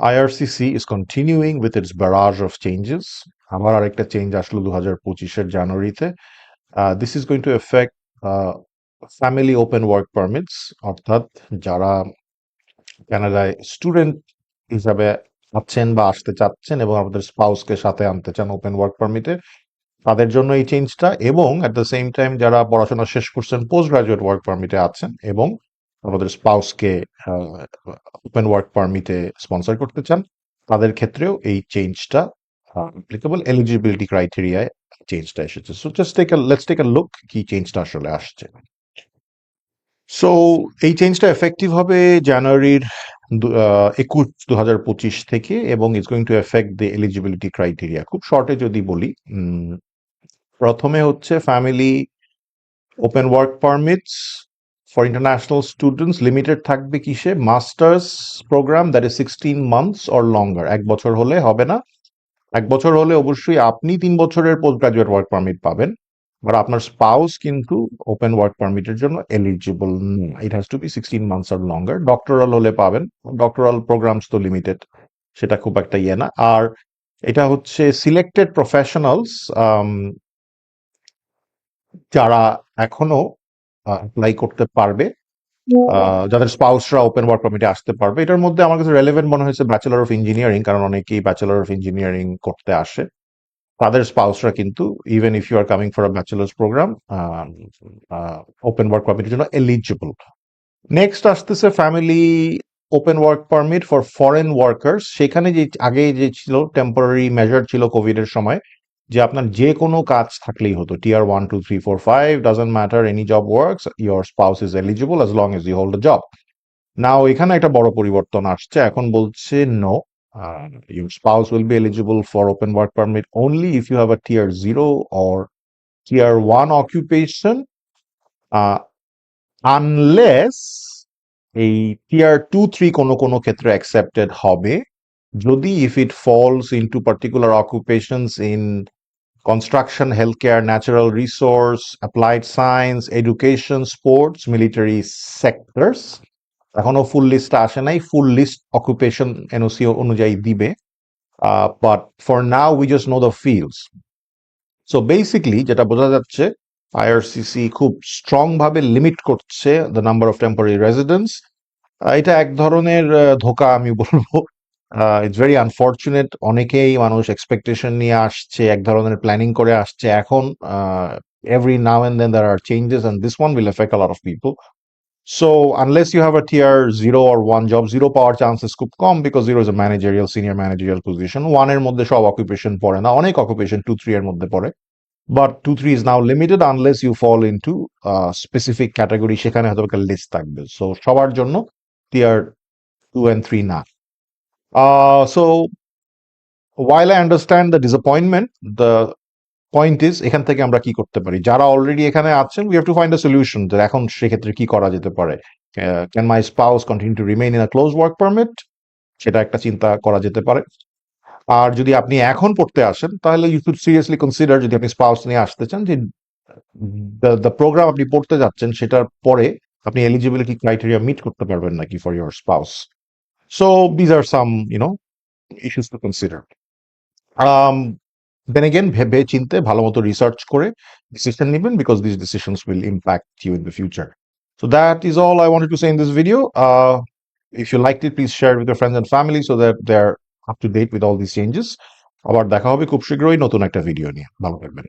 IRCC is continuing with its barrage of changes. আবার আরেকটা change আসলো 2025-এর জানুয়ারিতে। This is going to affect family open work permits, অর্থাৎ যারা কানাডায় স্টুডেন্ট হিসাবে আছেন বা আসতে চাচ্ছেন এবং আমাদের স্পাউসকে সাথে আনতে চান ওপেন ওয়ার্ক পারমিটে, তাদের জন্য এই চেঞ্জটা। এবং অ্যাট দ্য সেম টাইম যারা পড়াশোনা শেষ করছেন পোস্ট গ্রাজুয়েট ওয়ার্ক পারমিটে আছেন এবং আমাদের স্পাউসকে ওপেন ওয়ার্ক পারমিটে স্পন্সর করতে চান, তাদের ক্ষেত্রেও এই চেঞ্জটা অ্যাপ্লিকেবল। এলিজিবিলিটি ক্রাইটেরিয়ায় চেঞ্জটা এসেছে। So just let's take a look কি চেঞ্জটা আসলে আসছে। সো এই চেঞ্জটা এফেক্টিভ হবে জানুয়ারির 21 2025 থেকে এবং it's going to effect the eligibility criteria. খুব শর্টে যদি বলি, প্রথমে হচ্ছে family open work permits for international students limited থাকবে কিসে? Masters programme that is 16 months or longer. 1 বছর হলে হবে না। 1 বছর হলে অবশ্যই আপনি 3 বছরের পোস্ট গ্রাজুয়েট ওয়ার্ক পারমিট পাবেন, বাট আপনার স্পাউস কিন্তু ওপেন ওয়ার্ক পারমিটের জন্য এলিজিবল না। It has to be 16 months or longer. Doctoral হলে পাবেন, ডক্টরাল প্রোগ্রামস তো লিমিটেড, সেটা খুব একটা ইয়ে না। আর এটা হচ্ছে সিলেক্টেড প্রফেশনালস যারা এখনো অ্যাপ্লাই করতে পারবে, যাদের স্পাউসরা ওপেন ওয়ার্ক পারমিটে আসতে পারবে। এটার মধ্যে আমার কাছে রেলেভেন্ট মনে হয়েছে ব্যাচেলর অফ ইঞ্জিনিয়ারিং, কারণ অনেকেই ব্যাচেলর অফ ইঞ্জিনিয়ারিং করতে আসে, তাদের স্পাউসরা কিন্তু even if you are coming for a bachelor's programme open work পারমিটের জন্য এলিজিবল। নেক্সট আসতেছে family open work permit for foreign workers. সেখানে যে আগে যে ছিল টেম্পোরারি মেজার ছিল কোভিড এর সময়, যে আপনার যে কোনো কাজ থাকলেই হতো, tier 1 2 3 4 5 doesn't matter, any job works, your spouse is eligible as long as you hold a job. Now এখানে একটা বড় পরিবর্তন আসছে, এখন বলছে no, your spouse will be eligible for open work permit only if you have a tier 0 or tier 1 occupation, uh, unless এই tier 2 3 কোনো ক্ষেত্রে accepted হবে যদি if it falls into particular occupations in construction, healthcare, natural resource, applied science, education, sports, military sectors. এখনো ফুল list আসে নাই, ফুল list occupation NOC অনুযায়ী দিবে, but for now we just know the fields. So basically যেটা বোঝা যাচ্ছে, IRCC খুব strong ভাবে লিমিট করছে the number of temporary residents. এটা এক ধরনের ধোকা আমি বলবো। It's very unfortunate. অনেকেই মানুষ এক্সপেকটেশন নিয়ে আসছে, এক ধরনের প্ল্যানিং করে আসছে। এখন every now and then there are changes and this one will affect a lot of people. So unless you have a tier 0 or 1 job, 0 power chances খুব কম, because 0 is a managerial, senior managerial position. 1 এর মধ্যে সব occupation পড়ে না, অনেক occupation 2 3 এর মধ্যে পড়ে, but 2 3 is now limited unless you fall into specific category, সেখানে হয়তো একটা লিস্ট থাকবে। সো সবার জন্য tier 2 and 3 না। So while I understand the disappointment, the point is এখান থেকে আমরা কি করতে পারি? যারা অলরেডি এখানে আছেন, we have to find a solution যে এখন সেক্ষেত্রে কি করা যেতে পারে। Can my spouse continue to remain in a close work permit? সেটা একটা চিন্তা করা যেতে পারে। আর যদি আপনি এখন পড়তে আসেন, তাহলে ইউ শুড সিরিয়াসলি কনসিডার, যদি আপনি স্পাউস নিয়ে আসতে চান, যে দ্য প্রোগ্রাম আপনি পড়তে যাচ্ছেন সেটার পরে আপনি এলিজিবিলিটি ক্রাইটেরিয়া মিট করতে পারবেন নাকি for your spouse. So these are some issues two consider. Then again, ভেবে চিন্তে ভালো মতো রিসার্চ করে ডিসিশন নেবেন, because this decisions will impact you in the future. So that is all I wanted to say in this video. If you liked it, please share it with your friends and family so that they're up to date with all these changes. আবার দেখা হবে খুব শীঘ্রই নতুন একটা video নিয়ে। ভালো থাকবেন।